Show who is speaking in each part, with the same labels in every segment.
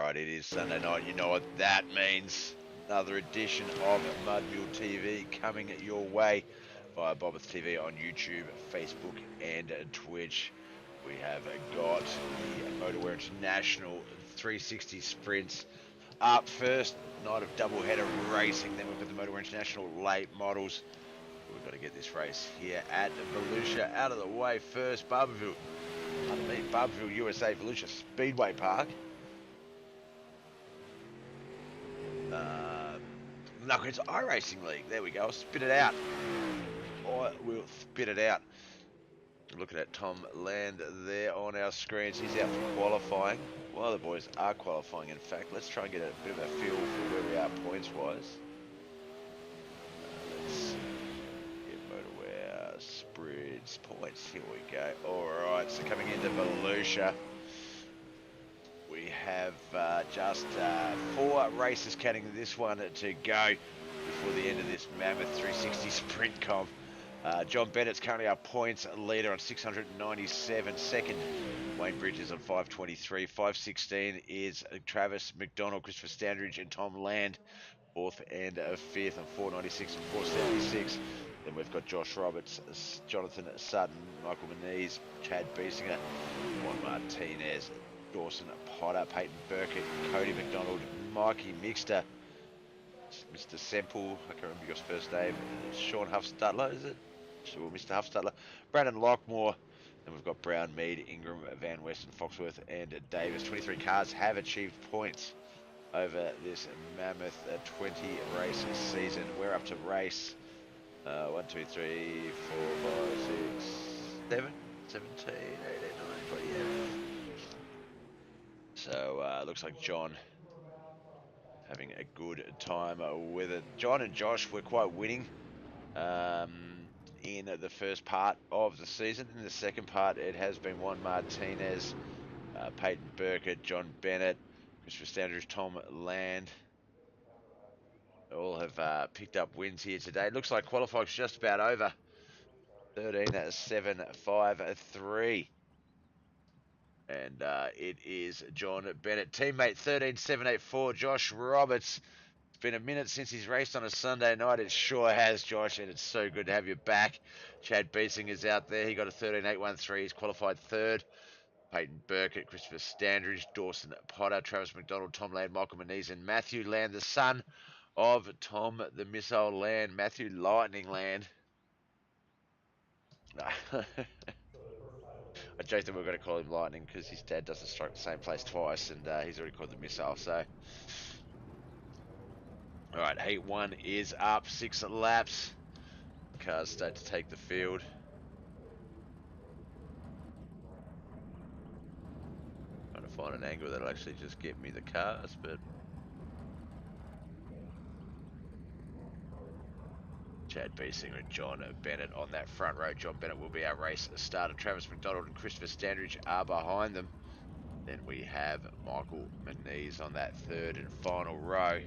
Speaker 1: right, it is Sunday night. You know what that means. Another edition of Mud Mule TV coming your way via Bobbeth TV on YouTube, Facebook, and Twitch. We have got the Motowear International 360 sprints up first. Night of doubleheader racing. Then we've got the Motowear International late models. We've got to get this race here at Volusia out of the way first. Barberville, USA, Volusia Speedway Park. Knuckleheadz iRacing League. There we go. I'll spit it out. I will spit it out. Looking at Tom Land there on our screens. He's out for qualifying. Well, the boys are qualifying, in fact. Let's try and get a bit of a feel for where we are points-wise. Let's get Motowear sprints points. Here we go. Alright, so coming into Volusia, we have just 4 races counting this one to go before the end of this mammoth 360 sprint comp. John Bennett's currently our points leader on 697. Second, Wayne Bridges on 523. 516 is Travis McDonald, Christopher Standridge, and Tom Land. Fourth and fifth on 496 and 476. Then we've got Josh Roberts, Jonathan Sutton, Michael Moniz, Chad Biesinger, Juan Martinez, Dawson Potter, Peyton Burkett, Cody McDonald, Mikey Mixter, Mr. Semple, I can't remember your first name, Sean Huffstutler, is it? Sure, Mr. Huffstutler, Brandon Lockmore, then we've got Brown, Mead, Ingram, Van Weston, Foxworth, and Davis. 23 cars have achieved points over this mammoth 20 race season. We're up to race 1, 2, 3, 4, 5, 6, 7, 17, 18, 19, 20, yeah. So looks like John having a good time with it. John and Josh were quite winning in the first part of the season. In the second part, it has been Juan Martinez, Peyton Burkett, John Bennett, Christopher Standridge, Tom Land. All have picked up wins here today. Looks like qualifying's just about over. 13.753. And it is John Bennett. Teammate 13.784, Josh Roberts. It's been a minute since he's raced on a Sunday night. It sure has, Josh, and it's so good to have you back. Chad Biesing is out there. He got a 13.813. He's qualified third. Peyton Burkett, Christopher Standridge, Dawson Potter, Travis McDonald, Tom Land, Michael Moniz, and Matthew Land, the son of Tom the Missile Land, Matthew Lightning Land. I joked that we were going to call him Lightning because his dad doesn't strike the same place twice, and he's already called the Missile, so. Alright, heat 1 is up, 6 laps. Cars start to take the field. Trying to find an angle that'll actually just get me the cars, but Chad Biesinger and John Bennett on that front row. John Bennett will be our race starter. Travis McDonald and Christopher Standridge are behind them. Then we have Michael Moniz on that third and final row.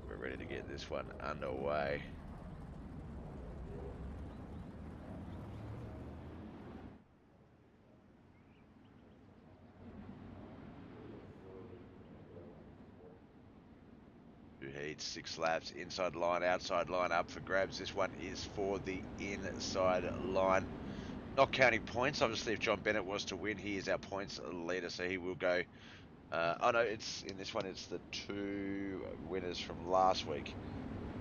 Speaker 1: We're ready to get this one underway. Heats, 6 laps, inside line, outside line up for grabs. This one is for the inside line. Not counting points, obviously if John Bennett was to win, he is our points leader, so he will go. Oh no, it's in this one, it's the 2 winners from last week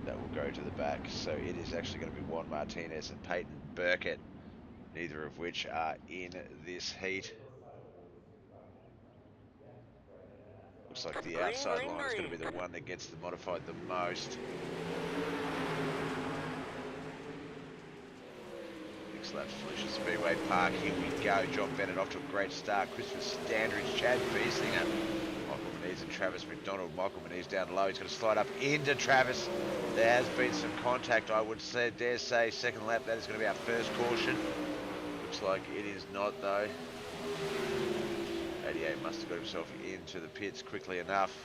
Speaker 1: that will go to the back. So it is actually going to be Juan Martinez and Peyton Burkett, neither of which are in this heat. Looks like the outside line is going to be the one that gets the modified the most. 6 laps, Volusia Speedway Park. Here we go. John Bennett off to a great start. Christopher Standridge, Chad Biesinger, Michael Moniz, and Travis McDonald. Michael Moniz down low. He's going to slide up into Travis. There has been some contact, I would say. Dare say second lap. That is going to be our first caution. Looks like it is not though. 88 must have got himself into the pits quickly enough.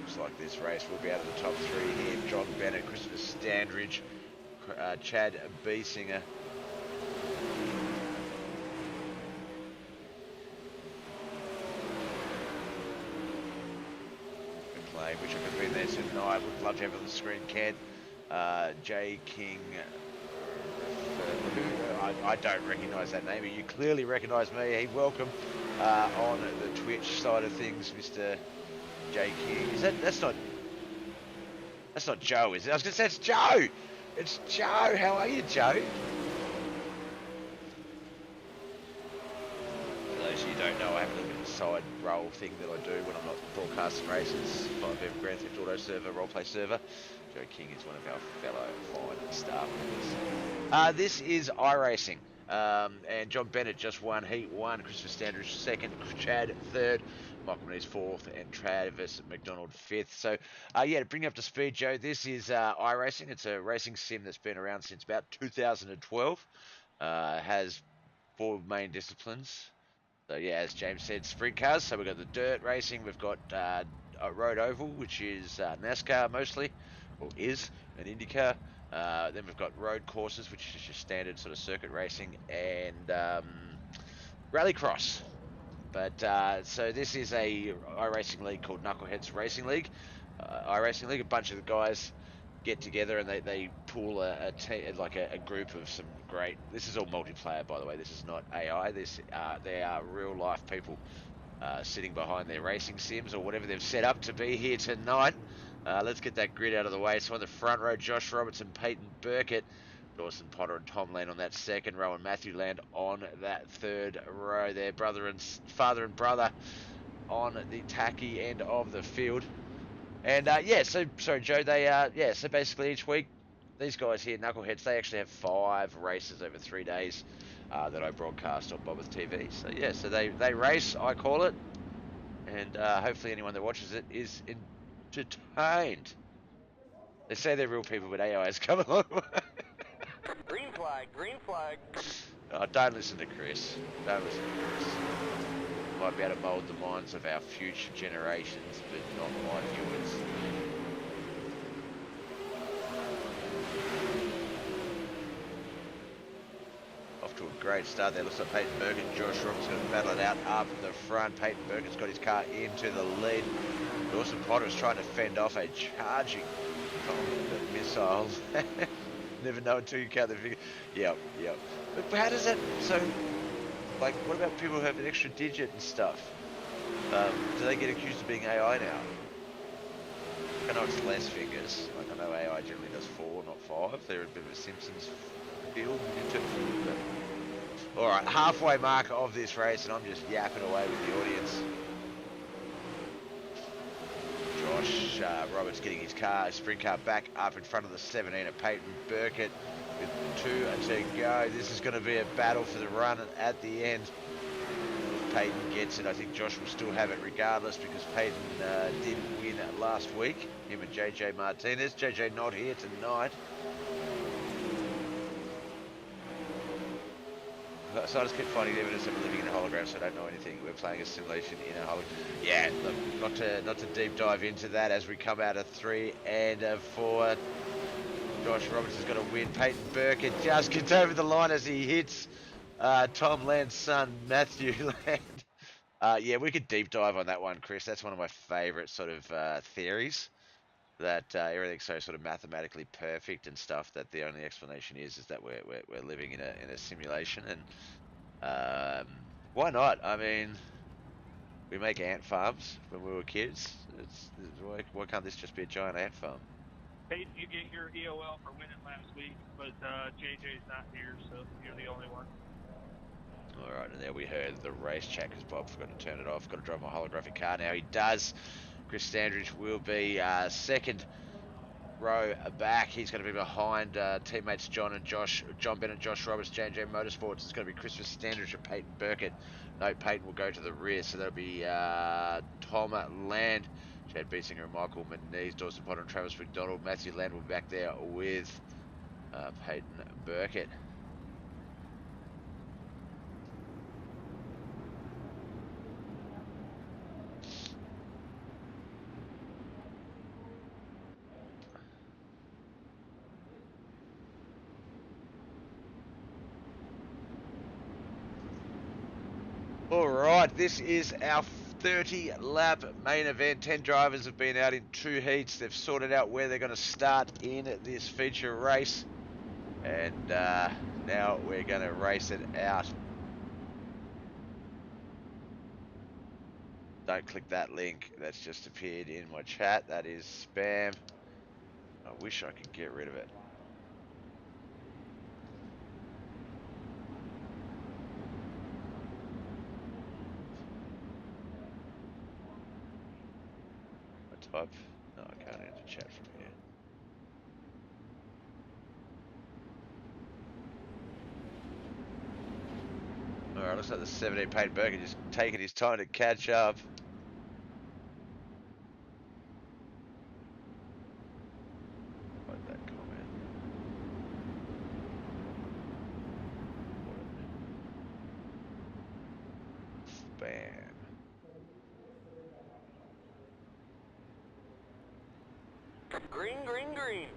Speaker 1: looks like this race will be out of the top three here. John Bennett, Christopher Standridge, Chad Biesinger. McLean, which I've been there tonight. Would love to have on the screen, Ken. J King. I don't recognise that name, but you clearly recognise me. Hey, welcome on the Twitch side of things, Mr. J King. Is that's not Joe, is it? I was going to say it's Joe. It's Joe. How are you, Joe? For those of you who don't know, I have a little bit of a side role thing that I do when I'm not broadcasting races. 5M Grand Theft Auto server, roleplay server. Joe King is one of our fellow fine staff members. This is iRacing. And John Bennett just won Heat 1, Christopher Standridge second, Chad third, Michael Mees fourth, and Travis McDonald fifth. So, yeah, to bring you up to speed, Joe, this is iRacing. It's a racing sim that's been around since about 2012. Has 4 main disciplines. So, yeah, as James said, sprint cars. So we've got the dirt racing. We've got a road oval, which is NASCAR mostly, or is an IndyCar. Then we've got road courses, which is your standard sort of circuit racing, and rallycross. But so this is a iRacing league called Knuckleheadz Racing League. iRacing League, a bunch of the guys get together and they pool a group of some great. This is all multiplayer, by the way. This is not AI. They are real life people sitting behind their racing sims or whatever they've set up to be here tonight. Let's get that grid out of the way. So on the front row, Josh Robertson, Peyton Burkett, Dawson Potter and Tom Land on that second row, and Matthew Land on that third row. Their father and brother on the tacky end of the field. And yeah, so sorry, Joe. They so basically each week, these guys here, Knuckleheads, they actually have 5 races over 3 days that I broadcast on Bobbers TV. So yeah, so they race, I call it, and hopefully anyone that watches it is entertained. They say they're real people, but AI has come along.
Speaker 2: Green flag, green flag.
Speaker 1: Oh, don't listen to Chris. Don't listen to Chris. Might be able to mould the minds of our future generations, but not my viewers. Off to a great start there. Looks like Peyton Burkett and Josh Roberts going to battle it out up the front. Peyton Burkett's got his car into the lead. Dawson Potter is trying to fend off a charging missile. Never know until you count the figure. Yep. But how does that... So, like, what about people who have an extra digit and stuff? Do they get accused of being AI now? I know it's less fingers. Like, I know AI generally does 4, not 5. They're a bit of a Simpsons field in terms of... Alright, halfway mark of this race, and I'm just yapping away with the audience. Josh Roberts getting his sprint car back up in front of the 17 at Peyton Burkett with 2 to go. This is going to be a battle for the run at the end. If Peyton gets it, I think Josh will still have it regardless because Peyton did win last week. Him and JJ Martinez. JJ not here tonight. So I just keep finding evidence of living in a hologram, so I don't know anything. We're playing a simulation in a hologram. Yeah, look, not to deep dive into that as we come out of 3 and 4. Josh Roberts is going to win. Peyton Burkett just gets over the line as he hits Tom Land's son, Matthew Land. Yeah, we could deep dive on that one, Chris. That's one of my favourite sort of theories. That everything's so sort of mathematically perfect and stuff that the only explanation is that we're living in a simulation, and why not? I mean, we make ant farms when we were kids. Why can't this just be a giant ant farm?
Speaker 3: Peyton, you get your EOL for winning last week, but JJ's not here, so you're the only one.
Speaker 1: All right, and there we heard the race chat because Bob forgot to turn it off. Got to drive my holographic car now. He does. Chris Standridge will be second row back. He's going to be behind teammates John Bennett, Josh Roberts, J&J Motorsports. It's going to be Christopher Standridge and Peyton Burkett. No, Peyton will go to the rear, so that'll be Tom Land, Chad Biesinger and Michael Mees, Dawson Potter and Travis McDonald. Matthew Land will be back there with Peyton Burkett. All right, this is our 30 lap main event. 10 drivers have been out in 2 heats. They've sorted out where they're going to start in this feature race. And now we're going to race it out. Don't click that link. That's just appeared in my chat. That is spam. I wish I could get rid of it. I type. No, I can't enter chat from here. Alright, looks like the 17 Payne Burger just taking his time to catch up. Like that comment. Spam.
Speaker 2: Green, green, green.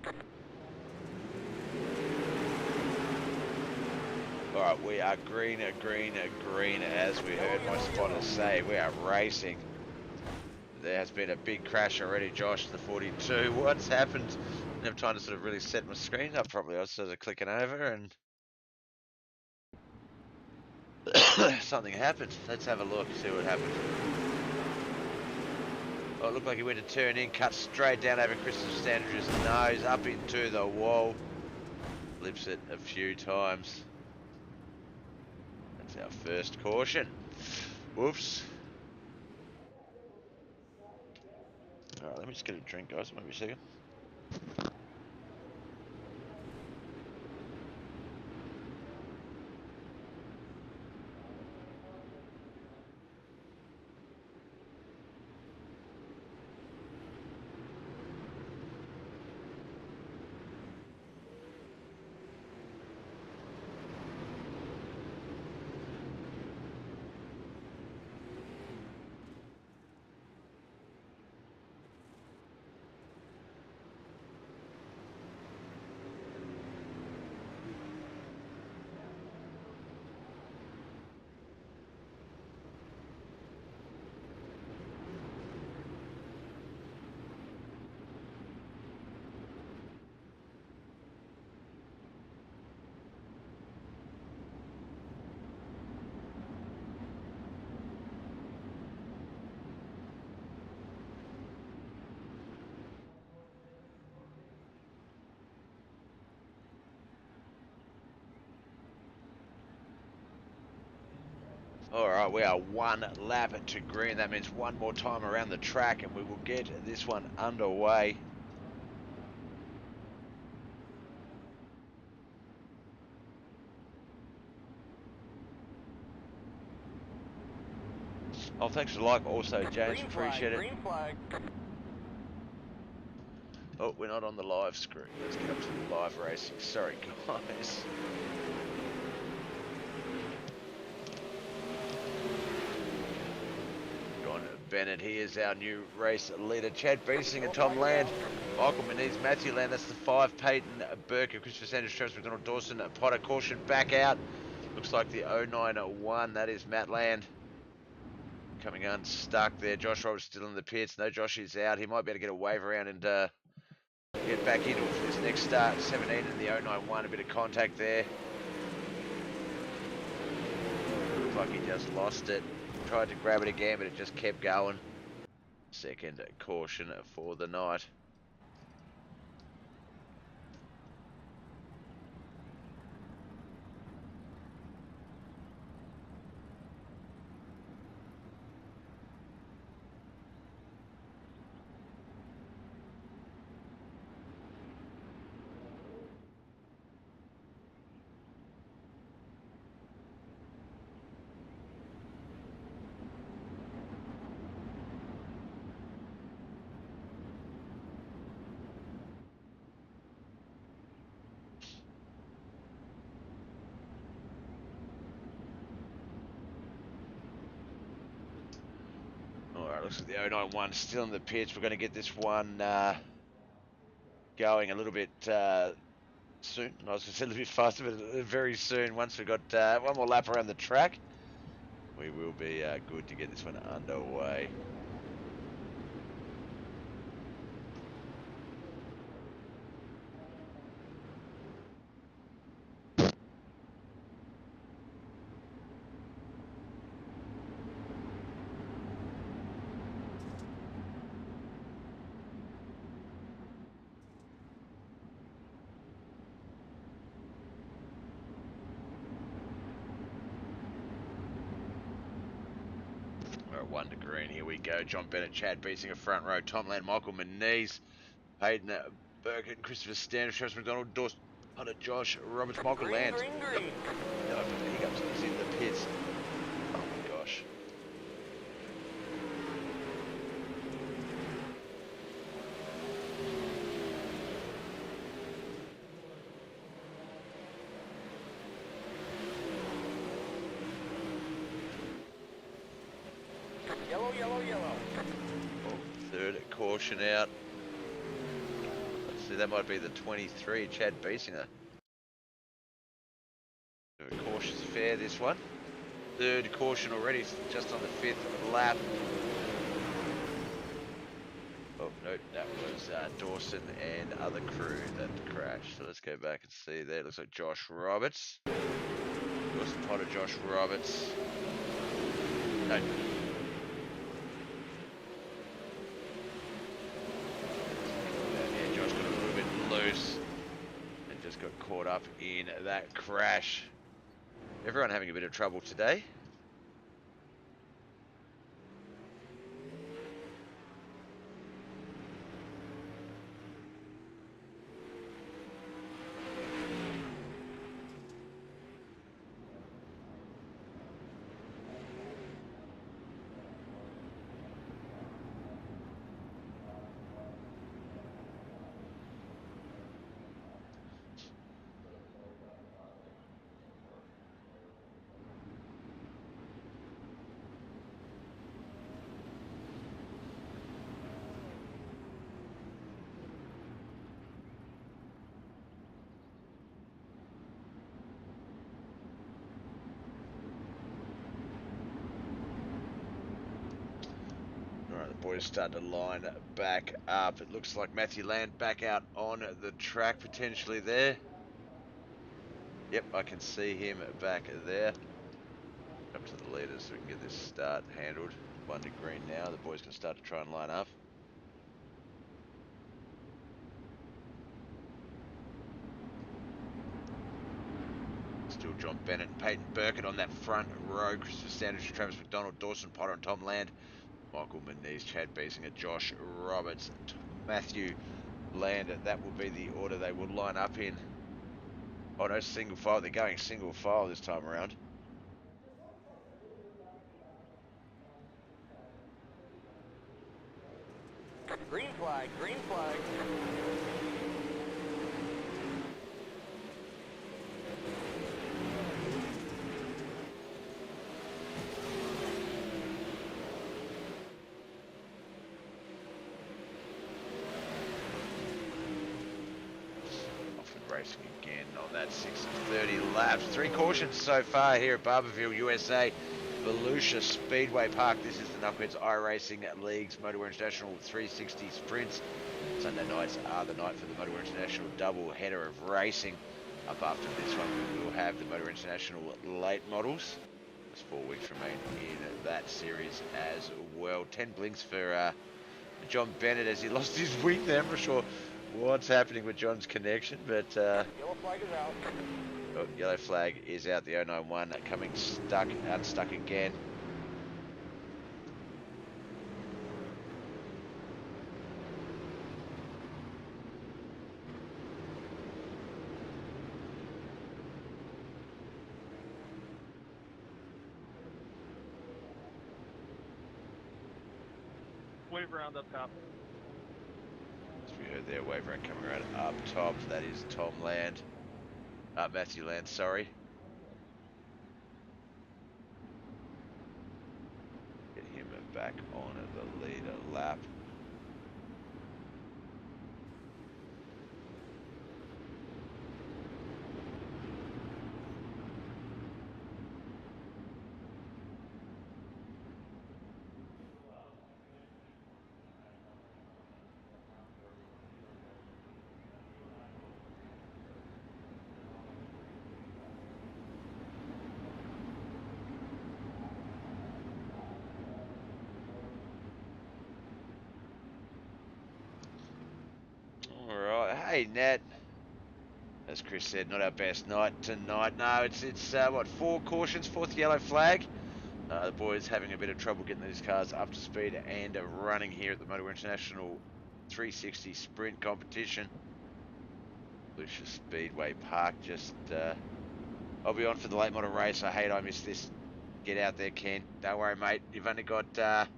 Speaker 1: Alright, we are green, green, as we heard my spotter say. We are racing. There has been a big crash already, Josh, the 42. What's happened? I didn't have time to sort of really set my screen up properly. I was sort of clicking over and something happened. Let's have a look, see what happened. Oh, it looked like he went to turn in, cut straight down over Christopher Standridge's nose, up into the wall. Flips it a few times. That's our first caution. Whoops. Alright, let me just get a drink, guys. Maybe a second. Alright, we are 1 lap to green. That means one more time around the track and we will get this one underway. Oh, thanks for the like also, James.
Speaker 2: Green
Speaker 1: Appreciate
Speaker 2: flag,
Speaker 1: it.
Speaker 2: green flag.
Speaker 1: Oh, we're not on the live screen. Let's get up to the live racing. Sorry, guys. John Bennett, he is our new race leader. Chad Beasing and Tom Land. Michael Moniz, Matthew Land, that's the 5. Peyton Burke, Christopher Sanders, Travis McDonald, Dawson, Potter, caution back out. Looks like the 091, that is Matt Land. Coming unstuck there. Josh Roberts still in the pits. No, Josh is out. He might be able to get a wave around and get back into it for this next start. 17 and the 091, a bit of contact there. Looks like he just lost it. Tried to grab it again, but it just kept going. Second caution for the night. Alright, looks like the 091 still in the pits. We're going to get this one going a little bit soon. I was going to say a little bit faster, but very soon. Once we've got one more lap around the track, we will be good to get this one underway. We're at 1 to green. Here we go. John Bennett, Chad Beesinger, front row. Tom Land, Michael Moniz, Hayden Burkett, Christopher Standish, Travis McDonald, Dawson Hunter, Josh Roberts, Michael
Speaker 2: Green,
Speaker 1: Land.
Speaker 2: green, green.
Speaker 1: No, hiccups. He's in the pits. Oh my gosh.
Speaker 2: Yellow, yellow, yellow.
Speaker 1: Oh, third caution out. Let's see, that might be the 23, Chad Beesinger. A cautious fair, this one. Third caution already, just on the 5th lap. Oh, no, that was Dawson and other crew that crashed. So let's go back and see there. Looks like Josh Roberts. Dawson Potter, Josh Roberts. No. Yeah, Josh got a little bit loose and just got caught up in that crash. Everyone having a bit of trouble today. Alright, the boys start to line back up. It looks like Matthew Land back out on the track potentially there. Yep, I can see him back there. Up to the leaders so we can get this start handled. 1 to green now. The boys can start to try and line up. Still John Bennett and Peyton Burkett on that front row. Christopher Sanders, Travis McDonald, Dawson Potter and Tom Land. Michael Moniz, Chad Beesinger, Josh Roberts, Matthew Land. That will be the order they will line up in. Oh no, single file. They're going single file this time around.
Speaker 2: Green flag, green flag.
Speaker 1: Racing again on that 6:30 laps. 3 cautions so far here at Barberville, USA, Volusia Speedway Park. This is the Knuckleheadz iRacing League's Motowear International 360 Sprints. Sunday nights are the night for the Motowear International double header of racing. Up after this one, we will have the Motowear International late models. There's 4 weeks remain in that series as well. 10 blinks for John Bennett as he lost his wing there. I'm not sure what's happening with John's connection, but
Speaker 2: Yellow flag is out.
Speaker 1: oh, yellow flag is out. The 091 coming unstuck again.
Speaker 3: Wave around up top.
Speaker 1: As we heard there, wave around coming around up top. That is Tom Land. Matthew Land, sorry. Get him back on the leader lap. Hey, Nat. As Chris said, not our best night tonight. No, it's what, 4 cautions, 4th yellow flag. The boys having a bit of trouble getting these cars up to speed and running here at the Motowear International 360 Sprint competition. Volusia Speedway Park. Just, I'll be on for the late model race. I hate I missed this. Get out there, Ken. Don't worry, mate. You've only got,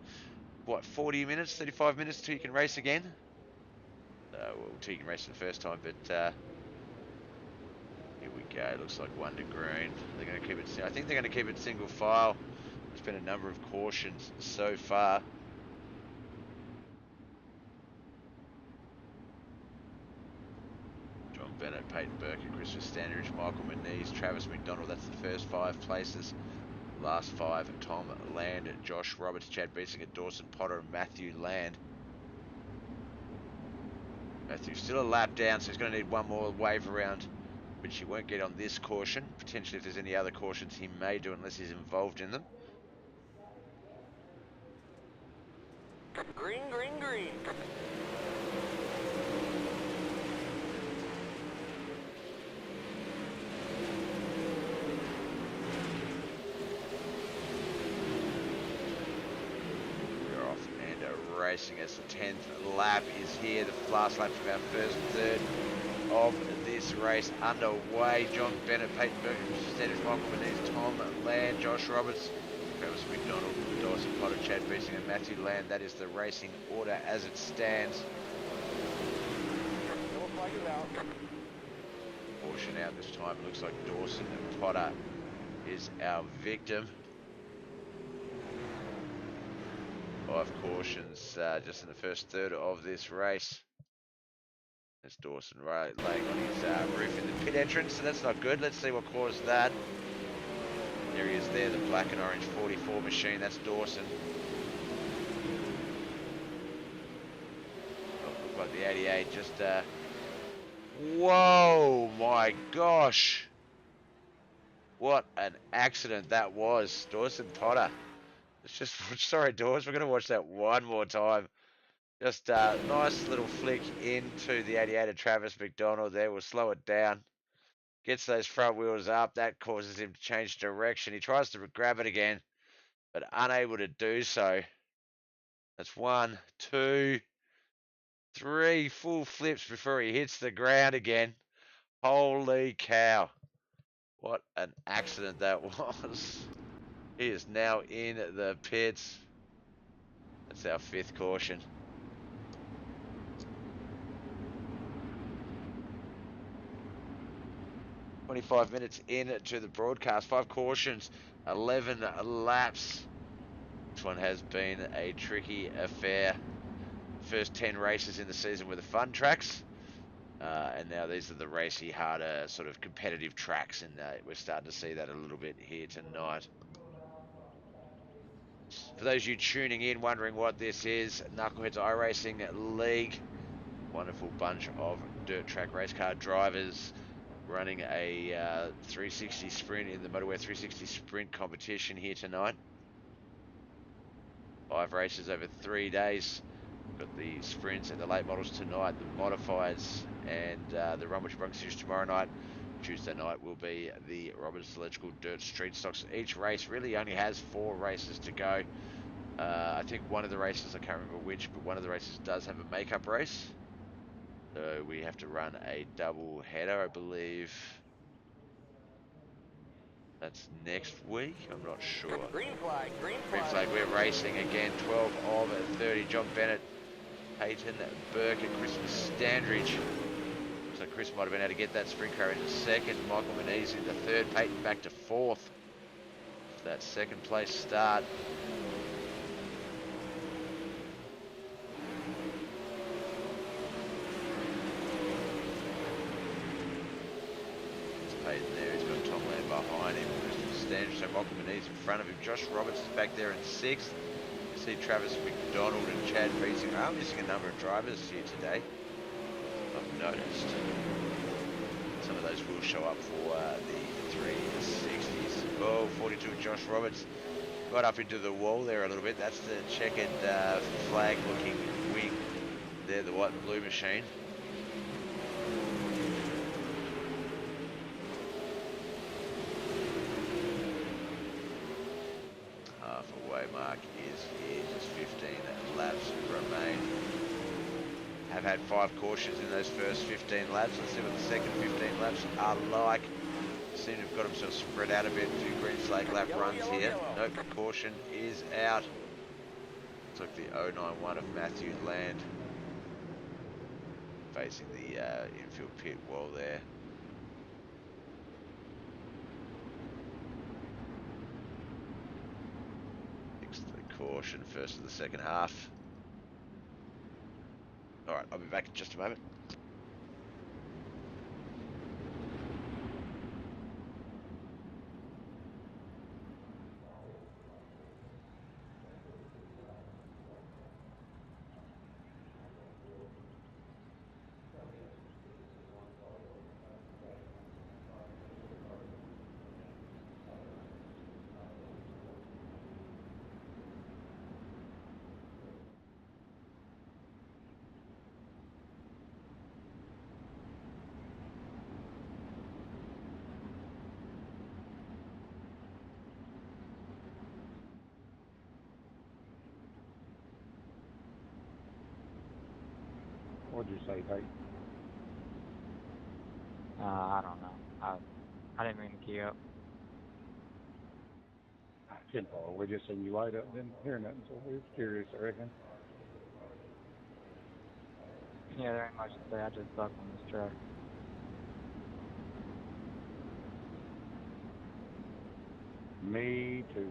Speaker 1: what, 40 minutes, 35 minutes till you can race again? Well, till you can race for the first time, but, here we go. Looks like 1 to green. They're going to keep it. I think they're going to keep it single file. There's been a number of cautions so far. John Bennett, Peyton Burke, Christopher Standridge, Michael Manise, Travis McDonald. That's the first 5 places. Last 5: Tom Land, Josh Roberts, Chad Beesinger, Dawson Potter, and Matthew Land. Matthew's still a lap down, so he's going to need 1 more wave around, which he won't get on this caution. Potentially, if there's any other cautions, he may do unless he's involved in them.
Speaker 2: Green, green, green.
Speaker 1: We're off and racing as the 10th lap is here. The last lap of our first third of this race underway. John Bennett, Peyton Burke, Standridge, Michael Manise, Tom Land, Josh Roberts, Travis McDonald, Dawson Potter, Chad Beesinger, and Matthew Land. That is the racing order as it stands.
Speaker 2: Yellow flag is out.
Speaker 1: Caution out this time. It looks like Dawson Potter is our victim. 5 cautions just in the first third of this race. There's Dawson laying on his roof in the pit entrance, so that's not good. Let's see what caused that. There he is there, the black and orange 44 machine. That's Dawson. Oh, look like the 88 just... Whoa, my gosh. What an accident that was. Dawson Potter. It's just... Sorry, Dawes, we're going to watch that 1 more time. Just a nice little flick into the 88 of Travis McDonald there. We'll slow it down. Gets those front wheels up. That causes him to change direction. He tries to grab it again, but unable to do so. That's 1, 2, 3 full flips before he hits the ground again. Holy cow. What an accident that was. He is now in the pits. That's our 5th caution. 25 minutes into the broadcast, 5 cautions, 11 laps. This one has been a tricky affair. First 10 races in the season were the fun tracks, and now these are the racy, harder, sort of competitive tracks, and we're starting to see that a little bit here tonight. For those of you tuning in, wondering what this is, Knuckleheadz iRacing League. Wonderful bunch of dirt track race car drivers running a 360 sprint in the Motowear 360 sprint competition here tonight. 5 races over 3 days. Got the sprints and the late models tonight, the modifiers, and the run which Bronx Series tomorrow night. Tuesday night will be the Roberts Electrical Dirt Street Stocks. Each race really only has 4 races to go. I think one of the races, I can't remember which, but one of the races does have a makeup race. So we have to run a double header, I believe. That's next week? I'm not sure.
Speaker 2: Green flag, green flag.
Speaker 1: Green flag, we're racing again. 12 of 30. John Bennett, Peyton Burke, and Christopher Standridge. So Chris might have been able to get that sprint car into 2nd. Michael Manise in the 3rd. Peyton back to 4th. That 2nd place start. Peyton there, he's got Tom Land behind him. Christopher Standridge, so Michael Manise in front of him. Josh Roberts is back there in 6th. You see Travis McDonald and Chad Beesinger. I'm missing a number of drivers here today. I've noticed. Some of those will show up for the 360s. Oh, 42 Josh Roberts got up into the wall there a little bit. That's the checkered flag looking wing there, the white and blue machine. have had 5 cautions in those first 15 laps. Let's see what the second 15 laps are like. Seem to have got themselves spread out a bit. 2 green flag lap runs here. Nope, caution is out. Looks like the 091 of Matthew Land facing the infield pit wall there. Next to the caution, first of the second half. Alright, I'll be back in just a moment.
Speaker 4: What'd you say, Tate?
Speaker 5: I don't know. I didn't mean to key up.
Speaker 4: 10-4. We just seen you light up, didn't hear nothing, so we was curious, I reckon.
Speaker 5: Yeah, there ain't much to say. I just suck on this track.
Speaker 4: Me too.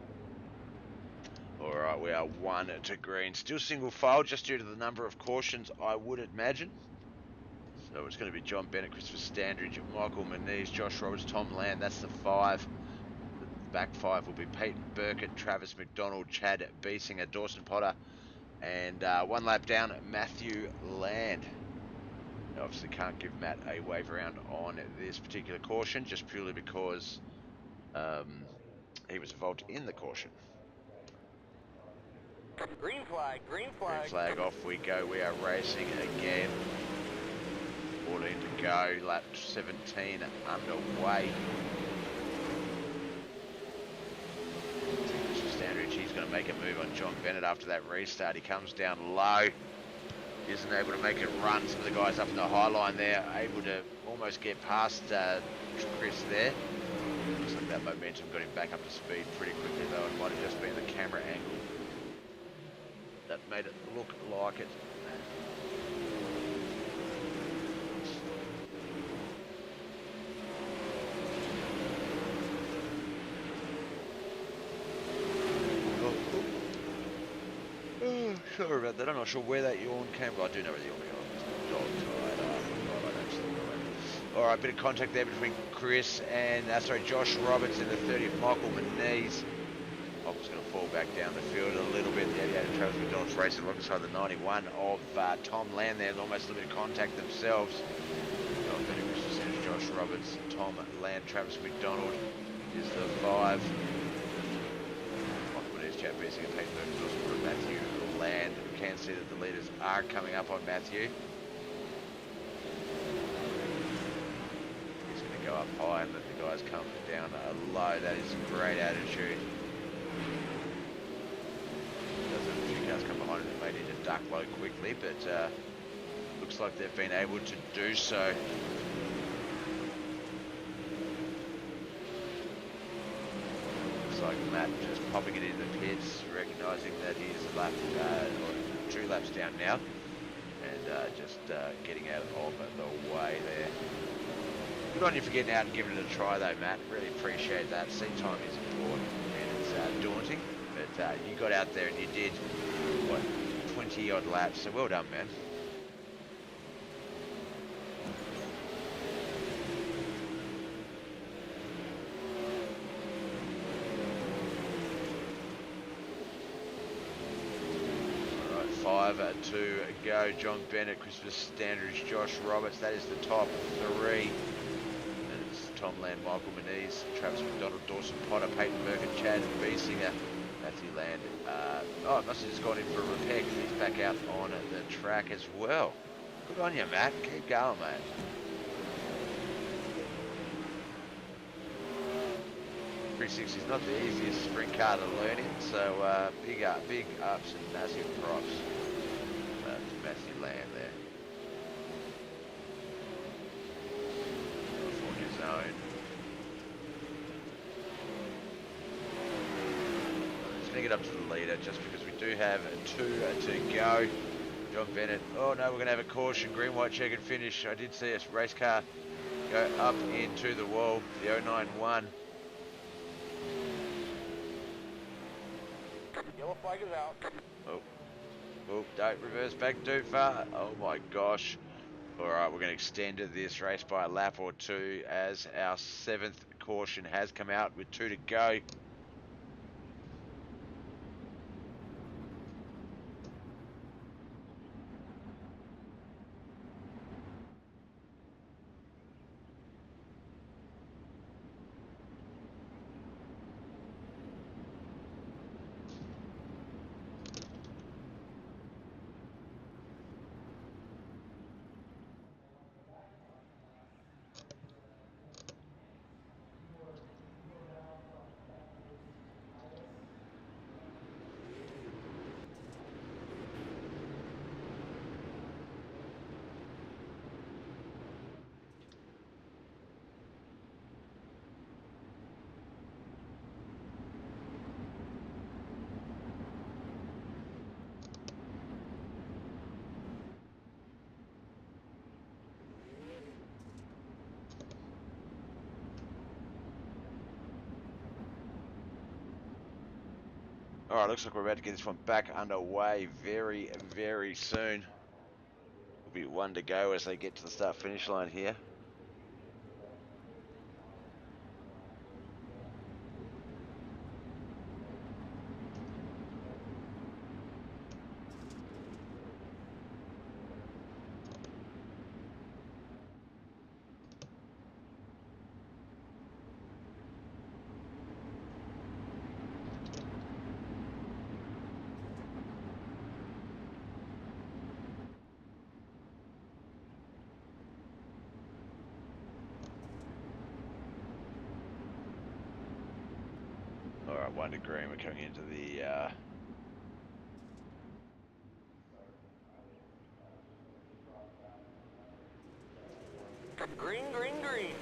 Speaker 1: Alright, we are 1 to green. Still single file, just due to the number of cautions, I would imagine. So it's going to be John Bennett, Christopher Standridge, Michael Moniz, Josh Roberts, Tom Land. That's the 5. The back 5 will be Peyton Burkett, Travis McDonald, Chad Beesinger, Dawson Potter, and 1 lap down, Matthew Land. Obviously can't give Matt a wave around on this particular caution, just purely because he was involved in the caution.
Speaker 2: Green flag, green
Speaker 1: Green
Speaker 2: flag.
Speaker 1: flag, off we go. We are racing again. 14 to go, lap 17 underway. Standridge, he's going to make a move on John Bennett after that restart. He comes down low. Isn't able to make it run. Some of the guys up in the high line there, able to almost get past Chris there. Looks like that momentum got him back up to speed pretty quickly though. It might have just been the camera angle that made it look like it. Oh, sorry about that. I'm not sure where that yawn came from. I do know where the yawn came from. Alright, bit of contact there between Chris and, Josh Roberts in the 30th, Michael Moniz. Michael's going to fall back down the field a little bit. The 88 of Travis McDonald's racing alongside the 91 of Tom Land there. Almost a little bit of contact themselves. Josh Roberts, Tom Land, Travis McDonald is the 5. Michael Moniz, Chad Beesinger, Peyton Burkett, Matthew Land. We can see that the leaders are coming up on Matthew. He's going to go up high and let the guys come down low. That is a great attitude. Does have a few cars come behind him that may need to duck low quickly, but looks like they've been able to do so. Looks like Matt just popping it in the pits, recognising that he's a lap, or 2 laps down now, and just getting out of the way there. Good on you for getting out and giving it a try though, Matt. Really appreciate that. Seat time is important and it's daunting, but you got out there and you did, what, 20 odd laps, so well done, man. Alright, 5 to go. John Bennett, Christopher Standridge, Josh Roberts. That is the top 3. Tom Land, Michael Moniz, Travis McDonald, Dawson Potter, Peyton Burkett, Chad Beesinger, Matthew Land. Oh, it must have just gone in for a repair because he's back out on the track as well. Good on you, Matt. Keep going, mate. 360 is not the easiest sprint car to learn in, so big ups and massive props to Matthew Land there. zone. Let's bring it up to the leader just because we do have 2 to go. John Bennett. Oh no, we're going to have a caution. Green, white, check and finish. I did see a race car go up into the wall. The 091.
Speaker 2: Yellow flag is out.
Speaker 1: Oh, don't reverse back too far. Oh my gosh. Alright, we're going to extend this race by a lap or 2 as our 7th caution has come out with 2 to go. Alright, looks like we're about to get this one back underway very, very soon. Will be 1 to go as they get to the start-finish line here. Alright, 1 to green. We're coming into the
Speaker 2: Green, green, green.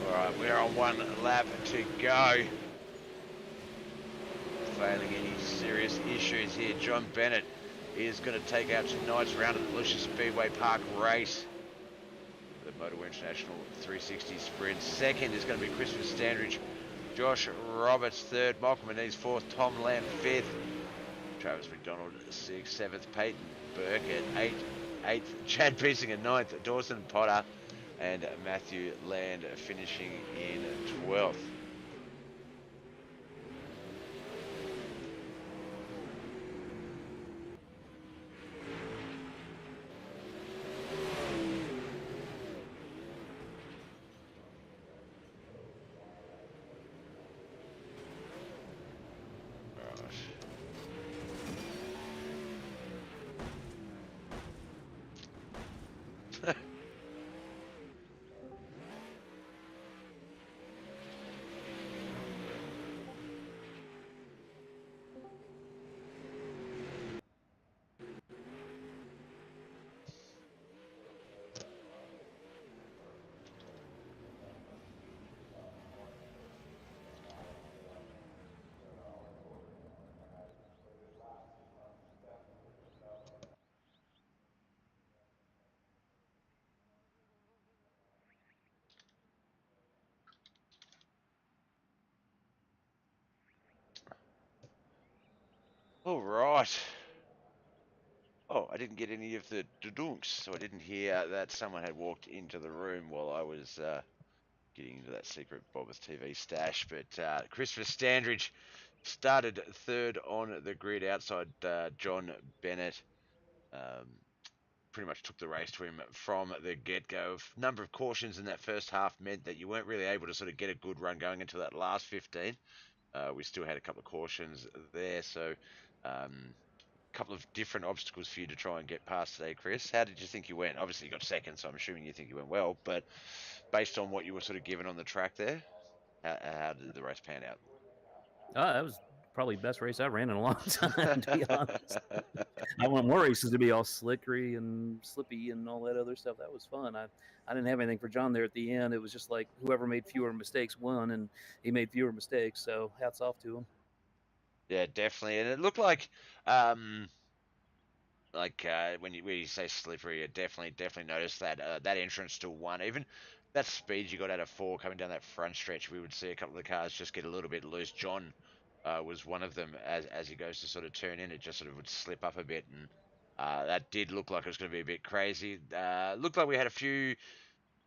Speaker 1: Alright, we're on 1 lap to go. Failing any serious issues here, John Bennett is going to take out tonight's round of the Volusia Speedway Park race. The Motowear International 360 Sprint. Second is going to be Christopher Standridge. Josh Roberts third. Michael Menez fourth. Tom Lamb fifth. Travis McDonald sixth. Seventh. Peyton Burke at eighth. Chad Piesinger ninth. Dawson Potter and Matthew Land finishing in 12th. All right. Oh, I didn't get any of the dunks, so I didn't hear that someone had walked into the room while I was getting into that secret Bobbers TV stash. But Christopher Standridge started third on the grid outside John Bennett. Pretty much took the race to him from the get-go. Number of cautions in that first half meant that you weren't really able to sort of get a good run going until that last 15. We still had a couple of cautions there, so couple of different obstacles for you to try and get past today, Chris. How did you think you went? Obviously, you got second, so I'm assuming you think you went well. But based on what you were sort of given on the track there, how did the race pan out?
Speaker 6: That was probably the best race I ran in a long time, to be honest. I want more races to be all slickery and slippy and all that other stuff. That was fun. I didn't have anything for John there at the end. It was just like whoever made fewer mistakes won, and he made fewer mistakes. So hats off to him.
Speaker 1: Yeah, definitely. And it looked like when you say slippery, I definitely noticed that that entrance to one, even that speed you got out of 4 coming down that front stretch, we would see a couple of the cars just get a little bit loose. John was one of them as he goes to sort of turn in, it just sort of would slip up a bit, and that did look like it was going to be a bit crazy. Looked like we had a few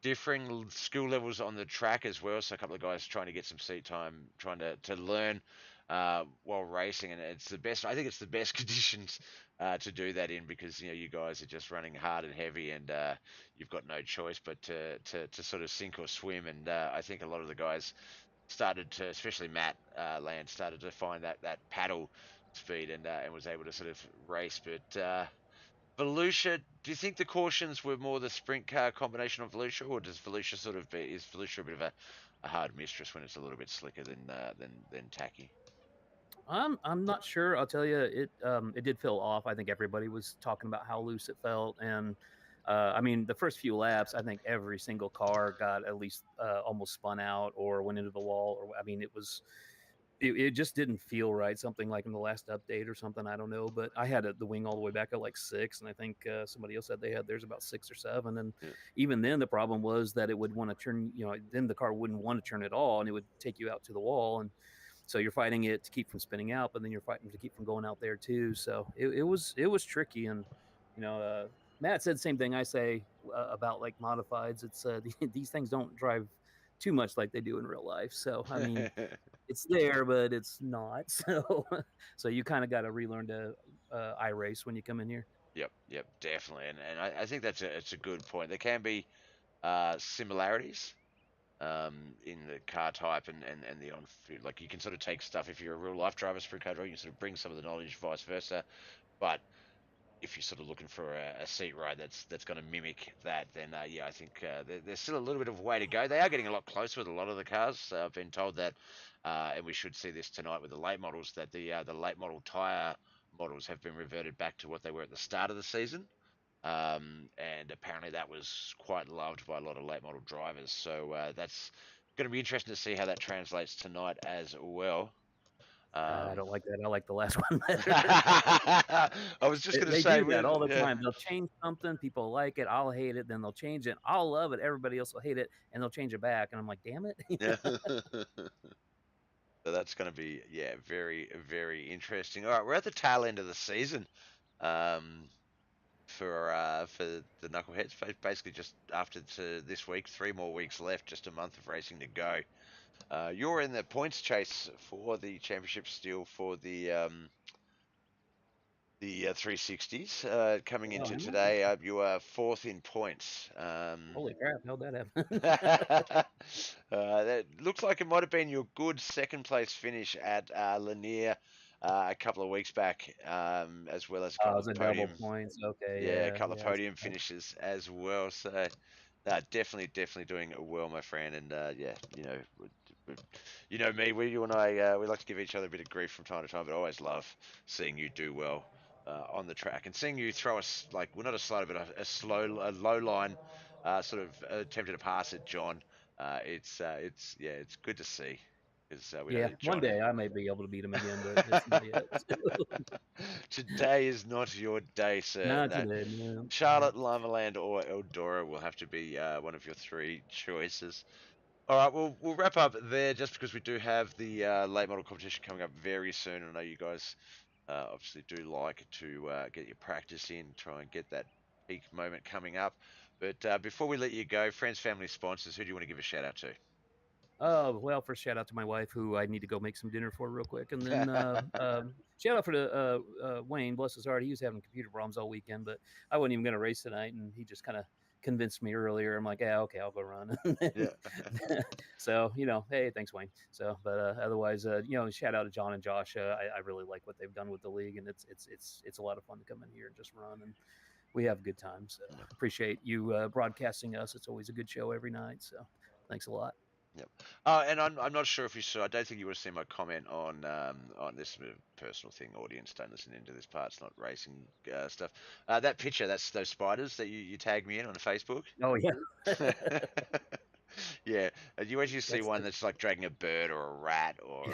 Speaker 1: differing skill levels on the track as well. So a couple of guys trying to get some seat time, trying to learn while racing, and it's the best. I think it's the best conditions to do that in, because you guys are just running hard and heavy, and you've got no choice but to sort of sink or swim. And I think a lot of the guys started to, especially Matt Land, started to find that paddle speed, and was able to sort of race, but. Volusia, do you think the cautions were more the sprint car combination of Volusia, or does Volusia is Volusia a bit of a hard mistress when it's a little bit slicker than tacky?
Speaker 6: I'm not sure. I'll tell you, it did feel off. I think everybody was talking about how loose it felt, and I mean, the first few laps, I think every single car got at least almost spun out or went into the wall. Or I mean, it just didn't feel right. Something like in the last update or something. I don't know, but I had the wing all the way back at like 6, and I think somebody else said they had theirs about 6 or 7. And even then, the problem was that it would want to turn. Then the car wouldn't want to turn at all, and it would take you out to the wall. And so you're fighting it to keep from spinning out, but then you're fighting to keep from going out there too. So it was tricky. And Matt said the same thing I say about like modifieds. It's these things don't drive too much like they do in real life. So I mean, it's there, but it's not. So you kind of got to relearn to iRace when you come in here.
Speaker 1: Yep, definitely, and I think it's a good point. There can be similarities in the car type and the on food. Like you can sort of take stuff if you're a real life driver, sprint car driver, you can sort of bring some of the knowledge, vice versa. But if you're sort of looking for a seat ride that's going to mimic that, then I think there's still a little bit of a way to go. They are getting a lot closer with a lot of the cars. I've been told that, and we should see this tonight with the late models, that the late model tyre models have been reverted back to what they were at the start of the season. And apparently that was quite loved by a lot of late model drivers. So that's going to be interesting to see how that translates tonight as well.
Speaker 6: I don't like that. I like the last one better.
Speaker 1: I was just going to say,
Speaker 6: do that all the time. They'll change something, people like it, I'll hate it, then they'll change it, I'll love it, everybody else will hate it, and they'll change it back, and I'm like, damn it.
Speaker 1: Yeah. So that's going to be very, very interesting. All right, we're at the tail end of the season for the Knuckleheadz. Basically, just after this week, 3 more weeks left, just a month of racing to go. You're in the points chase for the championship still for the 360s. Coming into today, you are 4th in points.
Speaker 6: Holy crap, how'd that happen?
Speaker 1: That looks like it might have been your good 2nd place finish at Lanier a couple of weeks back, as well as a couple of podium
Speaker 6: points. Okay,
Speaker 1: a couple of podium finishes as well. So definitely doing well, my friend. And you know me, you and I, we like to give each other a bit of grief from time to time, but I always love seeing you do well on the track, and seeing you throw us like, well, not a slow, but a low line, sort of attempted to pass at John. It's good to see.
Speaker 6: One day I may be able to beat him again, but it's not yet.
Speaker 1: Today is not your day, sir.
Speaker 6: Not today, no.
Speaker 1: Charlotte, Lamaland, or Eldora will have to be one of your 3 choices. All right, we'll wrap up there, just because we do have the late model competition coming up very soon. I know you guys obviously do like to get your practice in, try and get that peak moment coming up. But before we let you go, friends, family, sponsors, who do you want to give a shout out to?
Speaker 6: Oh, well, first shout out to my wife, who I need to go make some dinner for real quick. And then shout out for Wayne, bless his heart. He was having computer problems all weekend, but I wasn't even going to race tonight. And he just kind of convinced me earlier. I'm like, yeah, okay, I'll go run.
Speaker 1: Yeah.
Speaker 6: So, hey, thanks, Wayne. So, but otherwise, shout out to John and Josh. I really like what they've done with the league, and it's a lot of fun to come in here and just run, and we have a good time. So, appreciate you broadcasting us. It's always a good show every night. So, thanks a lot.
Speaker 1: Yep. And I'm not sure if you saw. I don't think you would have seen my comment on this personal thing. Audience, don't listen into this part. It's not racing stuff. That picture, that's those spiders that you tagged me in on Facebook.
Speaker 6: Oh yeah.
Speaker 1: Yeah, you actually see
Speaker 6: That's
Speaker 1: one that's like dragging a bird or a rat or.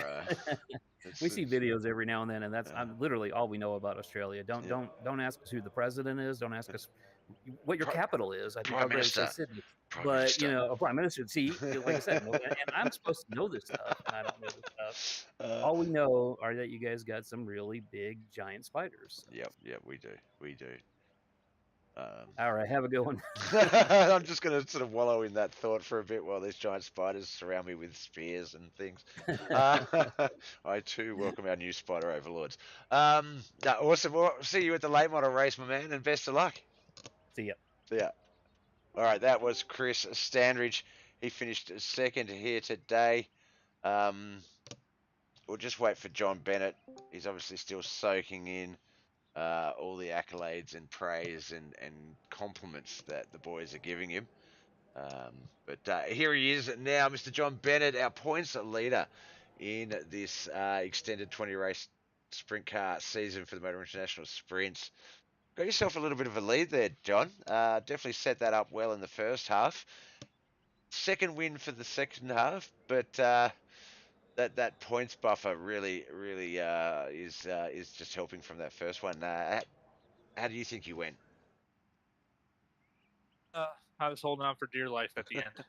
Speaker 6: We see videos every now and then, and that's literally all we know about Australia. Don't ask us who the president is. Don't ask us what your capital is. I think
Speaker 1: Prime
Speaker 6: everybody says
Speaker 1: Minister.
Speaker 6: Sydney,
Speaker 1: Prime
Speaker 6: but
Speaker 1: Minister.
Speaker 6: a prime minister. See, like I said, and I'm supposed to know this stuff, and I don't know this stuff. All we know are that you guys got some really big, giant spiders. So.
Speaker 1: Yep, we do.
Speaker 6: All right, have a good one.
Speaker 1: I'm just going to sort of wallow in that thought for a bit while these giant spiders surround me with spears and things. I too welcome our new spider overlords. Awesome. Well, see you at the late model race, my man, and best of luck.
Speaker 6: See ya.
Speaker 1: Yeah. All right, that was Chris Standridge. He finished second here today. We'll just wait for John Bennett. He's obviously still soaking in all the accolades and praise and compliments that the boys are giving him. But here he is now, Mr. John Bennett, our points leader in this extended 20 race sprint car season for the Motor International Sprints. Got yourself a little bit of a lead there, John. Definitely set that up well in the first half. Second win for the second half, but that points buffer really is just helping from that first one. How do you think you went?
Speaker 3: I was holding on for dear life at the end.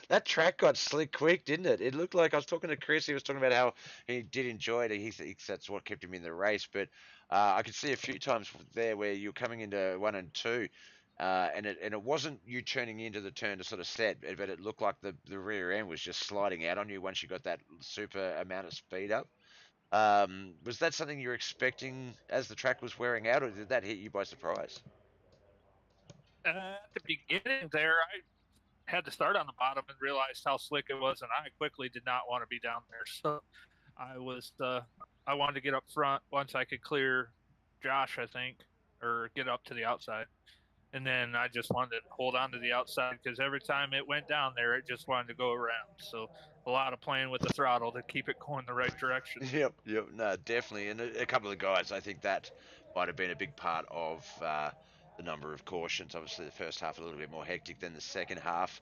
Speaker 1: That track got slick quick, didn't it? It looked like, I was talking to Chris, he was talking about how he did enjoy it. He thinks that's what kept him in the race. But I could see a few times there where you're coming into 1 and 2, and it wasn't you turning into the turn to sort of set, but it looked like the rear end was just sliding out on you once you got that super amount of speed up. Was that something you were expecting as the track was wearing out, or did that hit you by surprise?
Speaker 3: At the beginning there, I had to start on the bottom and realized how slick it was, and I quickly did not want to be down there. So I wanted to get up front once I could clear Josh, I think, or get up to the outside. And then I just wanted to hold on to the outside because every time it went down there, it just wanted to go around. So a lot of playing with the throttle to keep it going the right direction.
Speaker 1: Yep, no, definitely. And a couple of guys, I think that might have been a big part of the number of cautions. Obviously, the first half a little bit more hectic than the second half.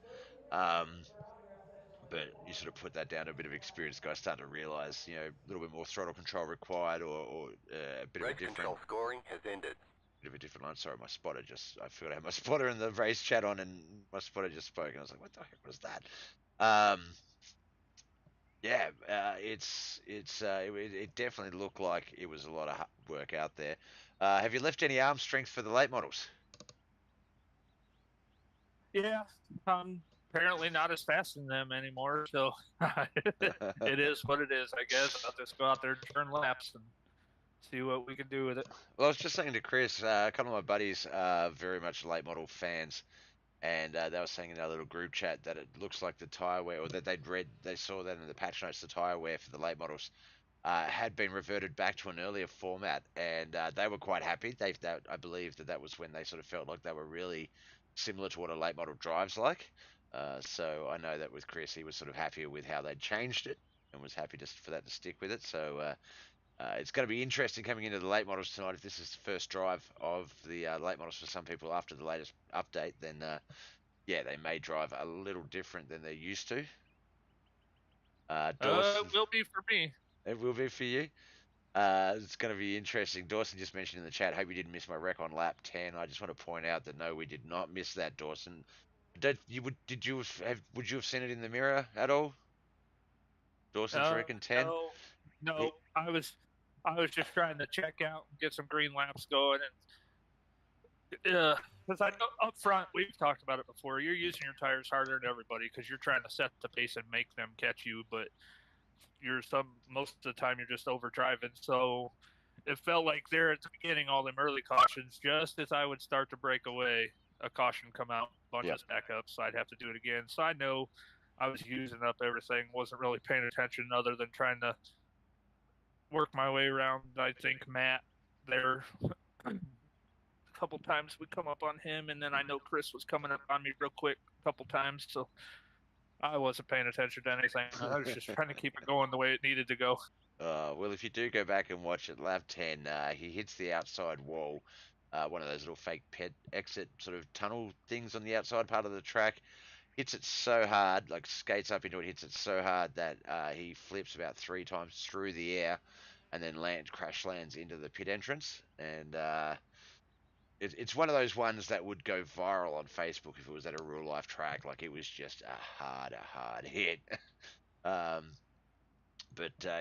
Speaker 1: But you sort of put that down to a bit of experience. Guys start to realise, a little bit more throttle control required, or a bit of a different
Speaker 7: control scoring has ended.
Speaker 1: Bit of a different line. Sorry, I forgot I had my spotter in the race chat on, and my spotter just spoke, and I was like, what the heck was that? It definitely looked like it was a lot of hard work out there. Have you left any arm strength for the late models?
Speaker 3: Yeah, apparently not as fast as them anymore, so it is what it is, I guess. I'll just go out there and turn laps and see what we can do with it.
Speaker 1: Well, I was just saying to Chris, a couple of my buddies are very much late model fans, and they were saying in our little group chat that it looks like the tyre wear, or that they saw that in the patch notes, the tyre wear for the late models had been reverted back to an earlier format, and they were quite happy. I believe that was when they sort of felt like they were really similar to what a late model drives like. So I know that with Chris, he was sort of happier with how they'd changed it and was happy for that to stick with it. So it's going to be interesting coming into the late models tonight. If this is the first drive of the late models for some people after the latest update, then they may drive a little different than they're used to.
Speaker 3: It will be for me.
Speaker 1: It will be for you. It's going to be interesting. Dawson just mentioned in the chat, hope you didn't miss my wreck on lap 10. I just want to point out that no, we did not miss that, Dawson. Would you have seen it in the mirror at all? Dawson's wreck in 10?
Speaker 3: No, I was just trying to check out and get some green laps going, and because I know up front, we've talked about it before, you're using your tires harder than everybody because you're trying to set the pace and make them catch you, but most of the time you're just over driving. So it felt like there at the beginning, all them early cautions, just as I would start to break away, a caution come out, bunch
Speaker 1: Yep.
Speaker 3: us back up, so I'd have to do it again. So I know I was using up everything, wasn't really paying attention other than trying to work my way around. I think Matt there. A couple times we come up on him, and then I know Chris was coming up on me real quick a couple times, so I wasn't paying attention to anything. I was just trying to keep it going the way it needed to go.
Speaker 1: Well, if you do go back and watch it, lap 10, he hits the outside wall, one of those little fake pet exit sort of tunnel things on the outside part of the track. Hits it so hard, like skates up into it, hits it so hard that he flips about 3 times through the air, and then crash lands into the pit entrance. And it's one of those ones that would go viral on Facebook if it was at a real life track. Like, it was just a hard hit. But yeah,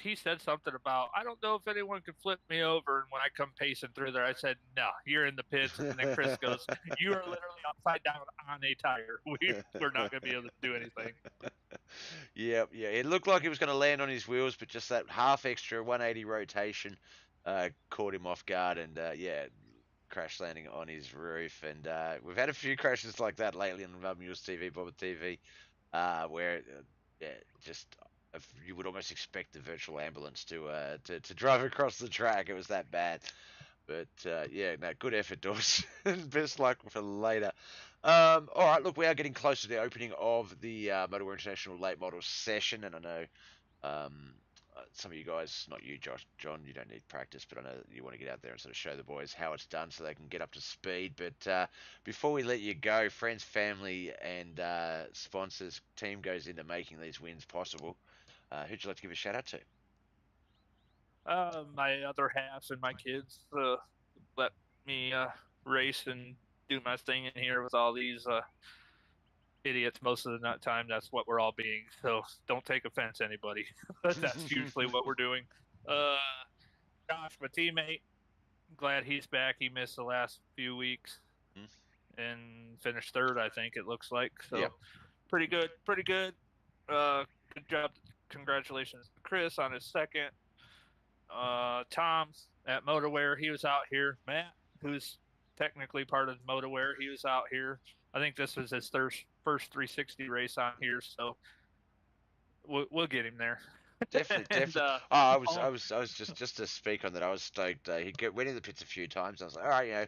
Speaker 3: He said something about I don't know if anyone can flip me over. And when I come pacing through there, I said, "No, you're in the pits." And then Chris goes, "You are literally upside down on a tire. We're not going to be able to do anything."
Speaker 1: yeah. It looked like he was going to land on his wheels, but just that half extra 180 rotation caught him off guard, and yeah, crash landing on his roof. And we've had a few crashes like that lately on Mules TV, Bobber TV, where yeah, just you would almost expect the virtual ambulance to drive across the track. It was that bad. But yeah, no, good effort, Dawes. Best luck for later. All right, look, we are getting close to the opening of the Motowear International Late Model session, and I know some of you guys, not you, John, you don't need practice, but I know that you want to get out there and sort of show the boys how it's done so they can get up to speed. But before we let you go, friends, family, and sponsors, team goes into making these wins possible. Who'd you like to give a shout out to?
Speaker 3: My other half and my kids let me race and do my thing in here with all these idiots most of the time. That's what we're all being. So don't take offense, anybody. That's usually what we're doing. Josh, my teammate, glad he's back. He missed the last few weeks and finished third, I think it looks like. So
Speaker 1: Yep.
Speaker 3: pretty good. Good job. Congratulations to Chris on his second. Tom at Motowear, he was out here. Matt, who's technically part of Motowear, he was out here. I think this was his first 360 race on here, so we'll get him there.
Speaker 1: Definitely.
Speaker 3: And,
Speaker 1: I was just to speak on that. I was stoked. He went in the pits a few times. I was like, all right, you know,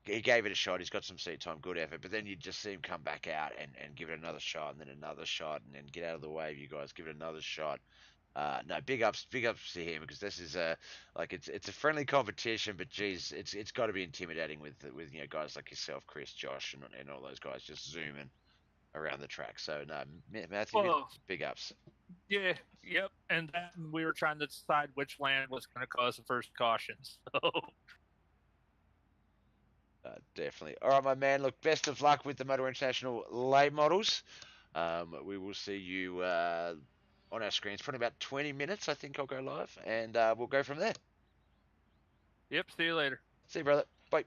Speaker 1: he gave it a shot. He's got some seat time, good effort. But then you just see him come back out and give it another shot, and then another shot, and then get out of the way of you guys, give it another shot. No, big ups to him, because this is like it's a friendly competition, but geez, it's got to be intimidating with you know, guys like yourself, Chris, Josh, and all those guys just zooming around the track. So no, Matthew,
Speaker 3: Well,
Speaker 1: big ups.
Speaker 3: yeah, yep. And then we were trying to decide which land was going to cause the first caution. So
Speaker 1: Definitely. All right, my man. Look, best of luck with the Motor International late models. We will see you on our screens for about 20 minutes. I think I'll go live, and we'll go from there.
Speaker 3: yep. See you later.
Speaker 1: See you, brother. Bye.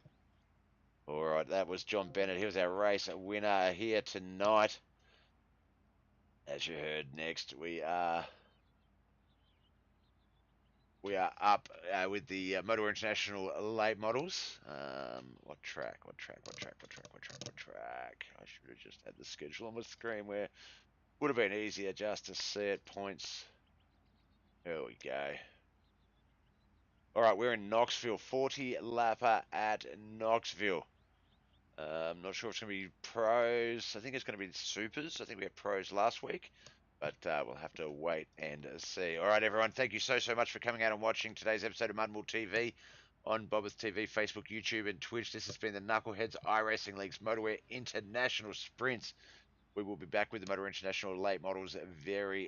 Speaker 1: All right, that was John Bennett. He was our race winner here tonight. As you heard, next we are up with the Motowear International late models. What track? I should have just had the schedule on the screen, where would have been easier just to see it. Points. There we go. All right, we're in Knoxville. 40 lapper at Knoxville. I'm not sure if it's going to be pros. I think it's going to be supers. I think we had pros last week, but we'll have to wait and see. All right, everyone. Thank you so much for coming out and watching today's episode of Mudmall TV on Bobbers TV, Facebook, YouTube, and Twitch. This has been the Knuckleheadz iRacing League's Motowear International Sprints. We will be back with the Motowear International late models very